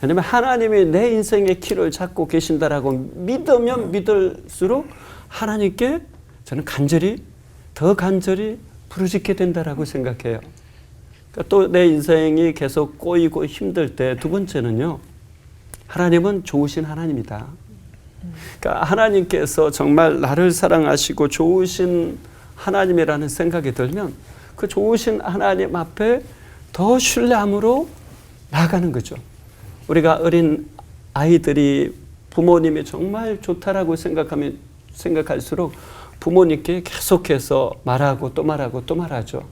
왜냐하면 하나님이 내 인생의 키를 잡고 계신다라고 믿으면 믿을수록 하나님께 저는 더 간절히 부르짖게 된다라고 생각해요. 그러니까 또 내 인생이 계속 꼬이고 힘들 때 두 번째는요. 하나님은 좋으신 하나님이다. 그러니까 하나님께서 정말 나를 사랑하시고 좋으신 하나님이라는 생각이 들면 그 좋으신 하나님 앞에 더 신뢰함으로 나아가는 거죠. 우리가 어린 아이들이 부모님이 정말 좋다라고 생각할수록 부모님께 계속해서 말하고 또 말하고 또 말하죠.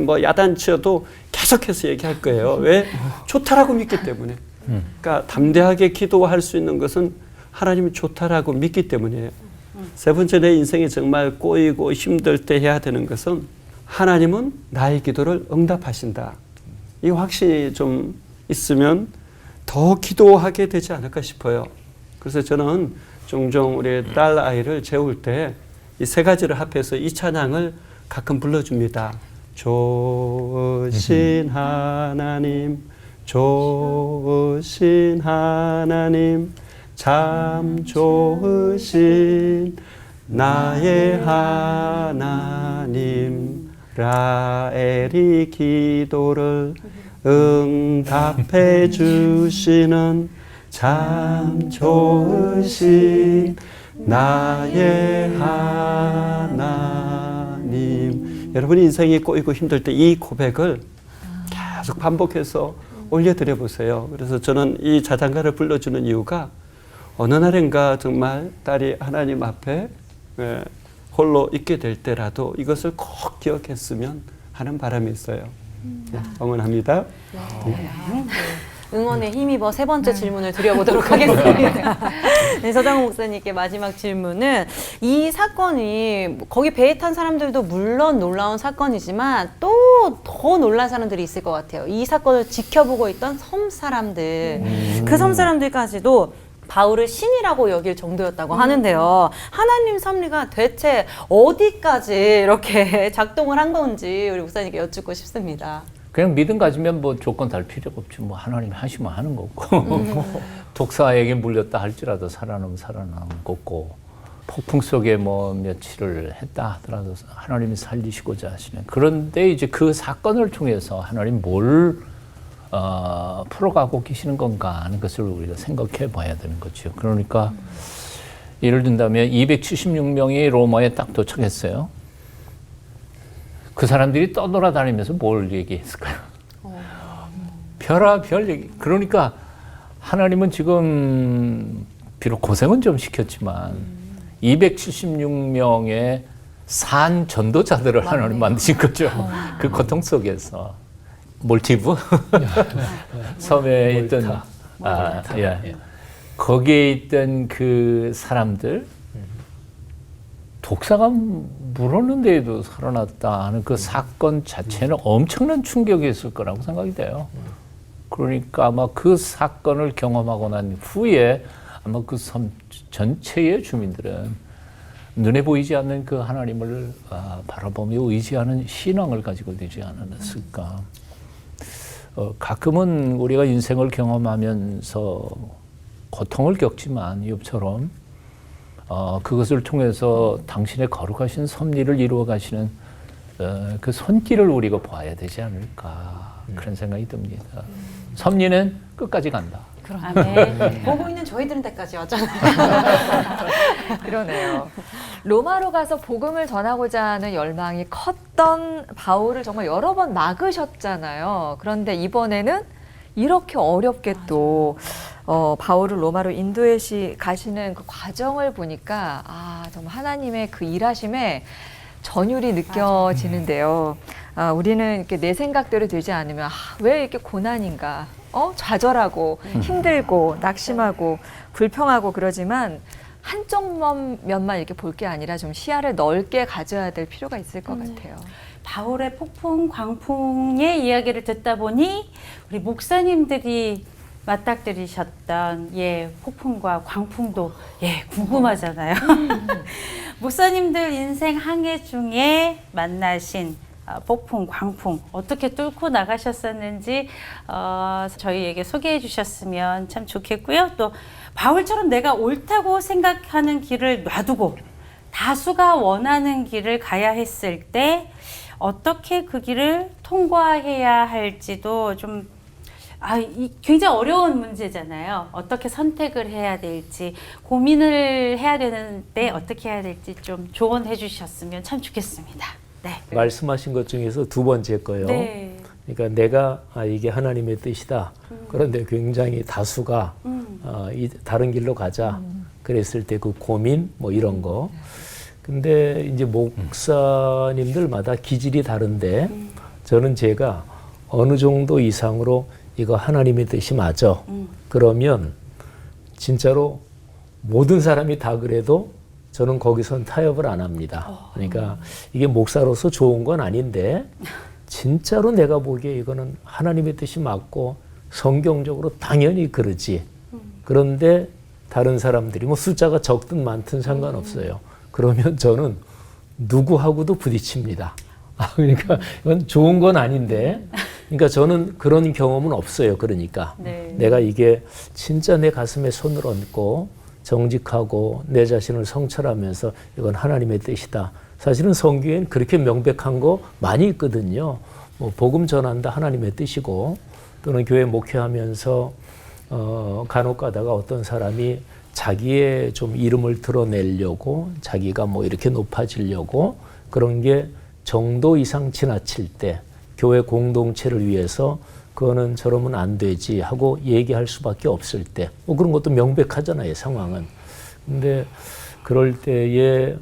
뭐 야단쳐도 계속해서 얘기할 거예요. 왜? 좋다라고 믿기 때문에. 그러니까 담대하게 기도할 수 있는 것은 하나님이 좋다라고 믿기 때문이에요. 세 번째, 내 인생이 정말 꼬이고 힘들 때 해야 되는 것은 하나님은 나의 기도를 응답하신다. 이 확신이 좀 있으면 더 기도하게 되지 않을까 싶어요. 그래서 저는 종종 우리 딸 아이를 재울 때 이 세 가지를 합해서 이 찬양을 가끔 불러줍니다. 좋으신 하나님, 좋으신 하나님, 참 좋으신 나의 하나님, 라엘이 기도를 응답해 주시는 참 좋으신 나의 하나님. 여러분 인생이 꼬이고 힘들 때 이 고백을 계속 반복해서 올려드려 보세요. 그래서 저는 이 자장가를 불러주는 이유가 어느 날인가 정말 딸이 하나님 앞에 홀로 있게 될 때라도 이것을 꼭 기억했으면 하는 바람이 있어요. 네, 응원합니다. 응원에 힘입어 세 번째 질문을 드려보도록 하겠습니다. 네, 서장훈 목사님께 마지막 질문은 이 사건이 거기 배에 탄 사람들도 물론 놀라운 사건이지만 또 더 놀란 사람들이 있을 것 같아요. 이 사건을 지켜보고 있던 섬 사람들, 그 섬 사람들까지도 바울을 신이라고 여길 정도였다고 하는데요. 하나님 섭리가 대체 어디까지 이렇게 작동을 한 건지 우리 목사님께 여쭙고 싶습니다. 그냥 믿음 가지면 뭐 조건 달 필요가 없지. 뭐 하나님이 하시면 하는 거고. 독사에게 물렸다 할지라도 살아남으면 살아남은 거고. 폭풍 속에 뭐 며칠을 했다 하더라도 하나님이 살리시고자 하시는. 그런데 이제 그 사건을 통해서 하나님 뭘 풀어가고 계시는 건가 하는 것을 우리가 생각해 봐야 되는 거죠. 그러니까 예를 든다면 276명이 로마에 딱 도착했어요. 그 사람들이 떠돌아다니면서 뭘 얘기했을까요? 별의별 얘기. 그러니까 하나님은 지금 비록 고생은 좀 시켰지만 276명의 산 전도자들을 하나님 만드신 거죠. 그 고통 속에서. 몰티브? 섬에 있던, 거기에 있던 그 사람들, 독사가 물었는데도 살아났다 하는 그 사건 자체는 엄청난 충격이었을 거라고 생각이 돼요. 그러니까 아마 그 사건을 경험하고 난 후에 아마 그 섬 전체의 주민들은 눈에 보이지 않는 그 하나님을 바라보며 의지하는 신앙을 가지고 되지 않았을까. 가끔은 우리가 인생을 경험하면서 고통을 겪지만 욥처럼 그것을 통해서 당신의 거룩하신 섭리를 이루어 가시는 그 손길을 우리가 봐야 되지 않을까 그런 생각이 듭니다. 섭리는 끝까지 간다. 아멘. 보고 있는 저희들은 때까지 왔잖아요. 그러네요. 로마로 가서 복음을 전하고자 하는 열망이 컸던 바울을 정말 여러 번 막으셨잖아요. 그런데 이번에는 이렇게 어렵게 또 바울을 로마로 인도해 가시는 그 과정을 보니까 정말 하나님의 그 일하심에 전율이 느껴지는데요. 우리는 이렇게 내 생각대로 되지 않으면 왜 이렇게 고난인가? 좌절하고 힘들고 낙심하고 불평하고 그러지만 한쪽 면만 이렇게 볼 게 아니라 좀 시야를 넓게 가져야 될 필요가 있을 것 같아요. 바울의 폭풍, 광풍의 이야기를 듣다 보니 우리 목사님들이 맞닥뜨리셨던 폭풍과 광풍도 궁금하잖아요. 목사님들 인생 항해 중에 만나신 폭풍, 광풍 어떻게 뚫고 나가셨었는지 저희에게 소개해 주셨으면 참 좋겠고요. 또 바울처럼 내가 옳다고 생각하는 길을 놔두고 다수가 원하는 길을 가야 했을 때 어떻게 그 길을 통과해야 할지도 좀 굉장히 어려운 문제잖아요. 어떻게 선택을 해야 될지 고민을 해야 되는데 어떻게 해야 될지 좀 조언해 주셨으면 참 좋겠습니다. 네. 말씀하신 것 중에서 두 번째 거요. 그러니까 내가 이게 하나님의 뜻이다. 그런데 굉장히 다수가 다른 길로 가자. 그랬을 때 그 고민 뭐 이런 거. 근데 이제 목사님들마다 기질이 다른데 저는 제가 어느 정도 이상으로 이거 하나님의 뜻이 맞아. 그러면 진짜로 모든 사람이 다 그래도 저는 거기선 타협을 안 합니다. 그러니까 이게 목사로서 좋은 건 아닌데 진짜로 내가 보기에 이거는 하나님의 뜻이 맞고 성경적으로 당연히 그러지. 그런데 다른 사람들이 뭐 숫자가 적든 많든 상관없어요. 그러면 저는 누구하고도 부딪힙니다. 그러니까 이건 좋은 건 아닌데, 그러니까 저는 그런 경험은 없어요. 그러니까 내가 이게 진짜 내 가슴에 손을 얹고 정직하고 내 자신을 성찰하면서 이건 하나님의 뜻이다. 사실은 성경엔 그렇게 명백한 거 많이 있거든요. 뭐 복음 전한다 하나님의 뜻이고, 또는 교회 목회하면서 간혹 가다가 어떤 사람이 자기의 좀 이름을 드러내려고 자기가 뭐 이렇게 높아지려고 그런 게 정도 이상 지나칠 때 교회 공동체를 위해서 그거는 저러면 안 되지 하고 얘기할 수밖에 없을 때 뭐 그런 것도 명백하잖아요, 상황은. 근데 그럴 때에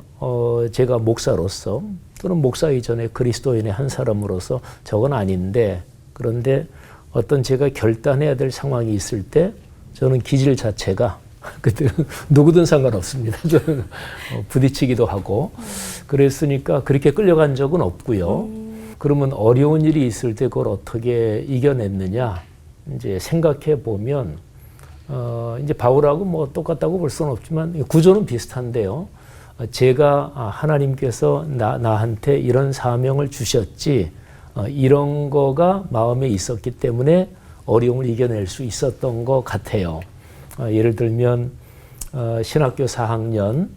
제가 목사로서 또는 목사 이전에 그리스도인의 한 사람으로서 저건 아닌데, 그런데 어떤 제가 결단해야 될 상황이 있을 때 저는 기질 자체가 그때 누구든 상관없습니다. 저는 부딪히기도 하고 그랬으니까 그렇게 끌려간 적은 없고요. 그러면 어려운 일이 있을 때 그걸 어떻게 이겨냈느냐 이제 생각해 보면 이제 바울하고 뭐 똑같다고 볼 수는 없지만 구조는 비슷한데요. 제가 하나님께서 나한테 이런 사명을 주셨지 이런 거가 마음에 있었기 때문에 어려움을 이겨낼 수 있었던 것 같아요. 예를 들면 신학교 4학년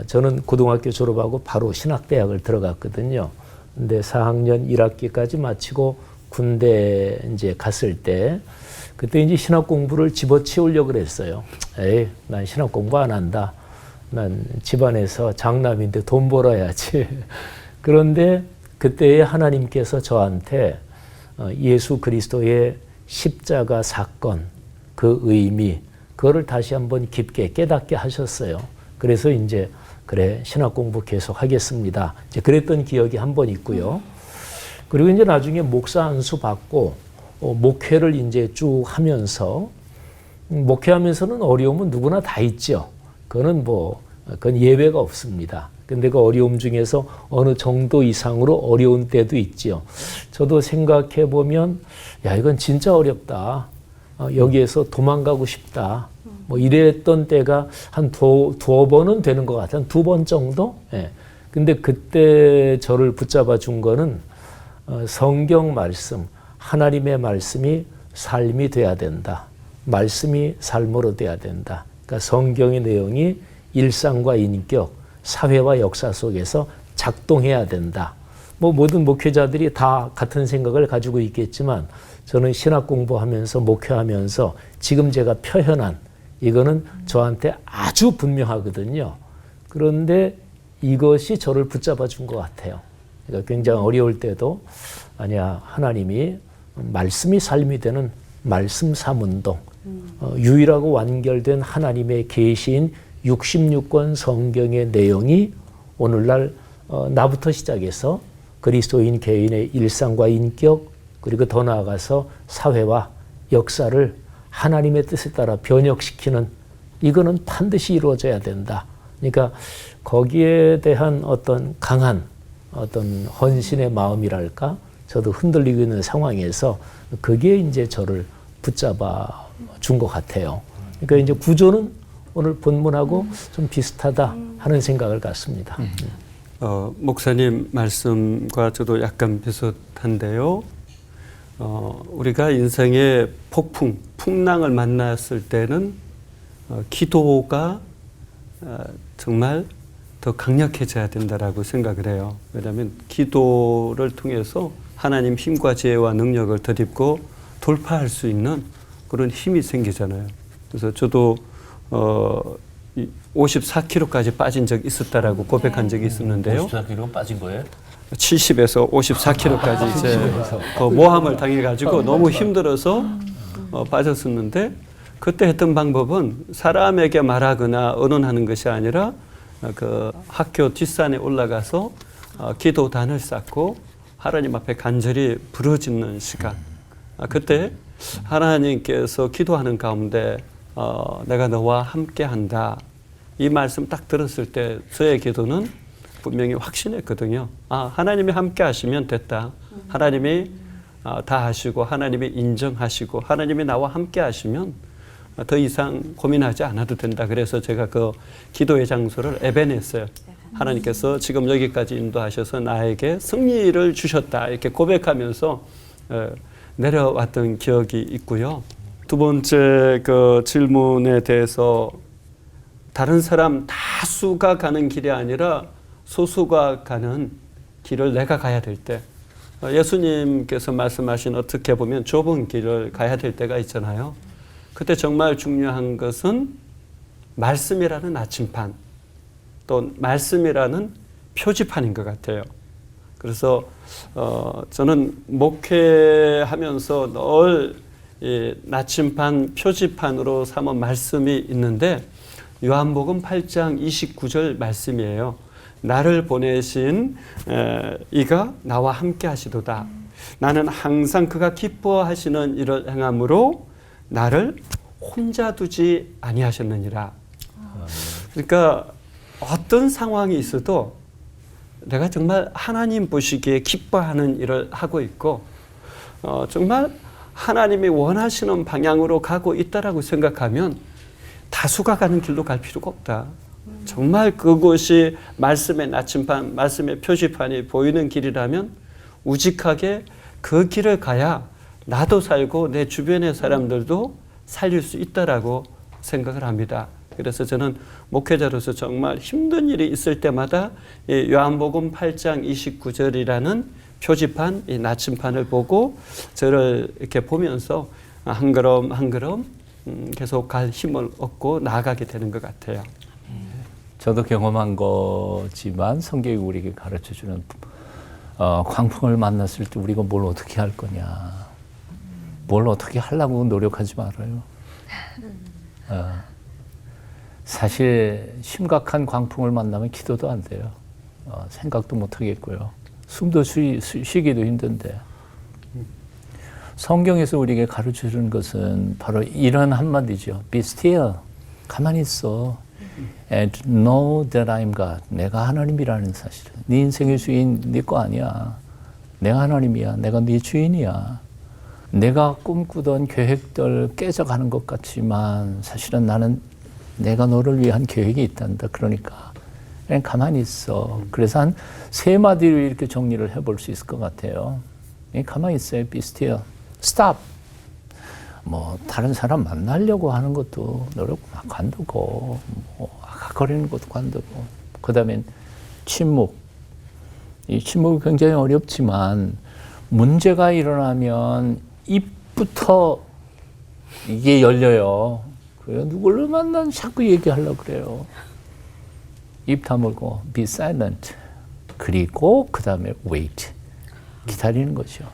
저는 고등학교 졸업하고 바로 신학대학을 들어갔거든요. 근데 4학년 1학기까지 마치고 군대 이제 갔을 때 그때 이제 신학 공부를 집어치우려고 그랬어요. 에이, 난 신학 공부 안 한다. 난 집안에서 장남인데 돈 벌어야지. 그런데 그때에 하나님께서 저한테 예수 그리스도의 십자가 사건, 그 의미, 그거를 다시 한번 깊게 깨닫게 하셨어요. 그래서 이제 그래 신학 공부 계속 하겠습니다. 이제 그랬던 기억이 한 번 있고요. 그리고 이제 나중에 목사 안수 받고 목회를 이제 쭉 하면서 목회하면서는 어려움은 누구나 다 있죠. 그건 예외가 없습니다. 근데 그 어려움 중에서 어느 정도 이상으로 어려운 때도 있죠. 저도 생각해 보면 야 이건 진짜 어렵다. 여기에서 도망가고 싶다. 뭐 이랬던 때가 한 두어 번은 되는 것 같아요. 한 2번 정도? 예. 근데 그때 저를 붙잡아 준 거는 성경 말씀, 하나님의 말씀이 삶이 돼야 된다. 말씀이 삶으로 돼야 된다. 그러니까 성경의 내용이 일상과 인격, 사회와 역사 속에서 작동해야 된다. 뭐 모든 목회자들이 다 같은 생각을 가지고 있겠지만 저는 신학 공부하면서 목회하면서 지금 제가 표현한 이거는 저한테 아주 분명하거든요. 그런데 이것이 저를 붙잡아 준 것 같아요. 그러니까 굉장히 어려울 때도 아니야 하나님이 말씀이 삶이 되는 말씀 삼운동 유일하고 완결된 하나님의 계시인 66권 성경의 내용이 오늘날 나부터 시작해서 그리스도인 개인의 일상과 인격 그리고 더 나아가서 사회와 역사를 하나님의 뜻에 따라 변혁시키는 이거는 반드시 이루어져야 된다. 그러니까 거기에 대한 어떤 강한 어떤 헌신의 마음이랄까 저도 흔들리고 있는 상황에서 그게 이제 저를 붙잡아 준 것 같아요. 그러니까 이제 구조는 오늘 본문하고 좀 비슷하다 하는 생각을 갖습니다. 목사님 말씀과 저도 약간 비슷한데요. 우리가 인생의 풍랑을 만났을 때는 기도가 정말 더 강력해져야 된다라고 생각을 해요. 왜냐하면 기도를 통해서 하나님 힘과 지혜와 능력을 덧입고 돌파할 수 있는 그런 힘이 생기잖아요. 그래서 저도 54kg까지 빠진 적이 있었다라고 고백한 적이 있었는데요. 54kg 빠진 거예요? 70에서 54kg까지 이제 그 모함을 당해가지고 너무 힘들어서 빠졌었는데 그때 했던 방법은 사람에게 말하거나 언언하는 것이 아니라 그 학교 뒷산에 올라가서 기도단을 쌓고 하나님 앞에 간절히 부르짖는 시간. 그때 하나님께서 기도하는 가운데 내가 너와 함께한다. 이 말씀 딱 들었을 때 저의 기도는 분명히 확신했거든요. 하나님이 함께하시면 됐다. 하나님이 다 하시고 하나님이 인정하시고 하나님이 나와 함께하시면 더 이상 고민하지 않아도 된다. 그래서 제가 그 기도의 장소를 에벤했어요. 하나님께서 지금 여기까지 인도하셔서 나에게 승리를 주셨다. 이렇게 고백하면서 내려왔던 기억이 있고요. 두 번째 그 질문에 대해서 다른 사람 다수가 가는 길이 아니라 소수가 가는 길을 내가 가야 될 때, 예수님께서 말씀하신 어떻게 보면 좁은 길을 가야 될 때가 있잖아요. 그때 정말 중요한 것은 말씀이라는 나침판, 또 말씀이라는 표지판인 것 같아요. 그래서 저는 목회하면서 늘 이 나침판, 표지판으로 삼은 말씀이 있는데 요한복음 8장 29절 말씀이에요. 나를 보내신 이가 나와 함께 하시도다. 나는 항상 그가 기뻐하시는 일을 행함으로 나를 혼자 두지 아니하셨느니라. 그러니까 어떤 상황이 있어도 내가 정말 하나님 보시기에 기뻐하는 일을 하고 있고 정말 하나님이 원하시는 방향으로 가고 있다라고 생각하면 다수가 가는 길로 갈 필요가 없다. 정말 그곳이 말씀의 나침판, 말씀의 표지판이 보이는 길이라면 우직하게 그 길을 가야 나도 살고 내 주변의 사람들도 살릴 수 있다라고 생각을 합니다. 그래서 저는 목회자로서 정말 힘든 일이 있을 때마다 이 요한복음 8장 29절이라는 표지판, 이 나침판을 보고 저를 이렇게 보면서 한 걸음 한 걸음 계속 갈 힘을 얻고 나아가게 되는 것 같아요. 저도 경험한 거지만 성경이 우리에게 가르쳐주는 광풍을 만났을 때 우리가 뭘 어떻게 할 거냐, 뭘 어떻게 하려고 노력하지 말아요. 사실 심각한 광풍을 만나면 기도도 안 돼요. 생각도 못 하겠고요. 숨도 쉬기도 힘든데 성경에서 우리에게 가르쳐주는 것은 바로 이런 한마디죠. Be still. 가만히 있어. And know that I'm God. 내가 하나님이라는 사실을. 네 인생의 주인 네 거 아니야. 내가 하나님이야. 내가 네 주인이야. 내가 꿈꾸던 계획들 깨져가는 것 같지만 사실은 나는 내가 너를 위한 계획이 있단다. 그러니까 그냥 가만히 있어. 그래서 한 3마디로 이렇게 정리를 해볼 수 있을 것 같아요. 가만히 있어요. Be still. Stop. 뭐 다른 사람 만나려고 하는 것도 노력 막 관두고, 뭐 아각거리는 것도 관두고. 그다음엔 침묵. 이 침묵이 굉장히 어렵지만 문제가 일어나면 입부터 이게 열려요. 그래요. 누구를 만나면 자꾸 얘기하려고 그래요. 입 다물고 be silent. 그리고 그 다음에 wait. 기다리는 거죠.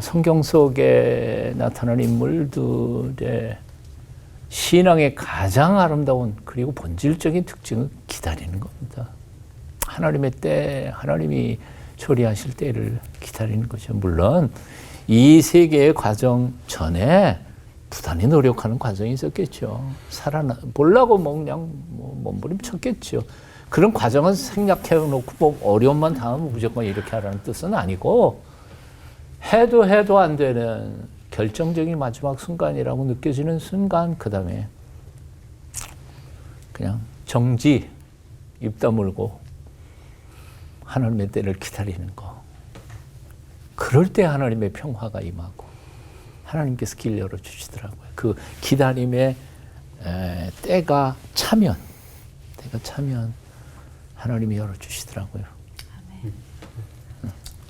성경 속에 나타난 인물들의 신앙의 가장 아름다운 그리고 본질적인 특징은 기다리는 겁니다. 하나님의 때, 하나님이 처리하실 때를 기다리는 거죠. 물론 이 세계의 과정 전에 부단히 노력하는 과정이 있었겠죠. 보려고 뭐 그냥 몸부림쳤겠죠. 그런 과정은 생략해놓고 뭐 어려움만 당하면 무조건 이렇게 하라는 뜻은 아니고 해도 안 되는 결정적인 마지막 순간이라고 느껴지는 순간, 그 다음에 그냥 정지, 입 다물고 하나님의 때를 기다리는 거. 그럴 때 하나님의 평화가 임하고 하나님께서 길 열어주시더라고요. 그 기다림의 때가 차면 하나님이 열어주시더라고요.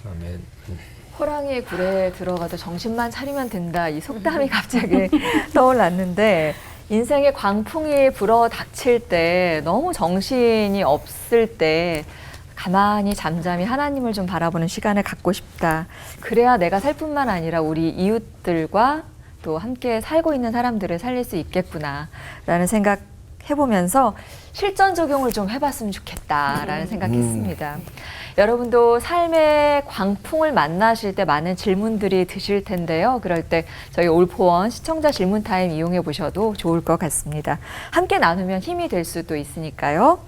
아멘. 호랑이 굴에 들어가도 정신만 차리면 된다. 이 속담이 갑자기 떠올랐는데 인생의 광풍이 불어 닥칠 때 너무 정신이 없을 때 가만히 잠잠히 하나님을 좀 바라보는 시간을 갖고 싶다. 그래야 내가 살 뿐만 아니라 우리 이웃들과 또 함께 살고 있는 사람들을 살릴 수 있겠구나라는 생각 해보면서 실전 적용을 좀 해봤으면 좋겠다라는 생각했습니다. 여러분도 삶의 광풍을 만나실 때 많은 질문들이 드실 텐데요. 그럴 때 저희 올포원 시청자 질문 타임 이용해 보셔도 좋을 것 같습니다. 함께 나누면 힘이 될 수도 있으니까요.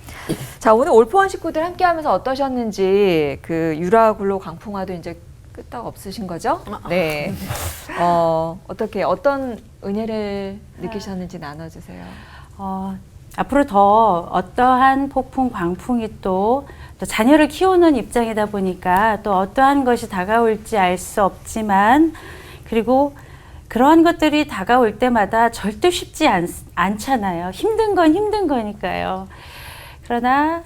자, 오늘 올포원 식구들 함께 하면서 어떠셨는지, 그 유라굴로 광풍화도 이제 끄떡 없으신 거죠? 네. 어떻게, 어떤 은혜를 느끼셨는지 나눠주세요. 앞으로 더 어떠한 폭풍, 광풍이 또 자녀를 키우는 입장이다 보니까 또 어떠한 것이 다가올지 알 수 없지만, 그리고 그러한 것들이 다가올 때마다 절대 쉽지 않잖아요. 힘든 건 힘든 거니까요. 그러나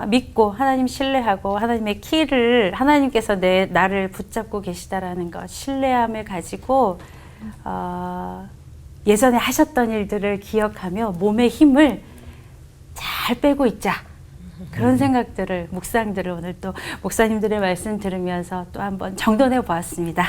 믿고 하나님 신뢰하고 하나님의 키를 하나님께서 나를 붙잡고 계시다라는 것, 신뢰함을 가지고 예전에 하셨던 일들을 기억하며 몸의 힘을 잘 빼고 있자. 그런 생각들을, 묵상들을 오늘 또 목사님들의 말씀 들으면서 또 한번 정돈해 보았습니다.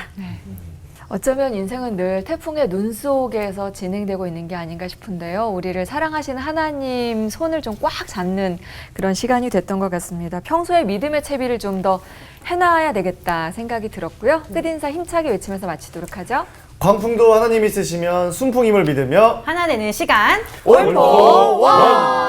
어쩌면 인생은 늘 태풍의 눈 속에서 진행되고 있는 게 아닌가 싶은데요. 우리를 사랑하시는 하나님 손을 좀 꽉 잡는 그런 시간이 됐던 것 같습니다. 평소에 믿음의 채비를 좀 더 해놔야 되겠다 생각이 들었고요. 끝인사 힘차게 외치면서 마치도록 하죠. 광풍도 하나님이 쓰시면 순풍임을 믿으며 하나 되는 시간 올포원.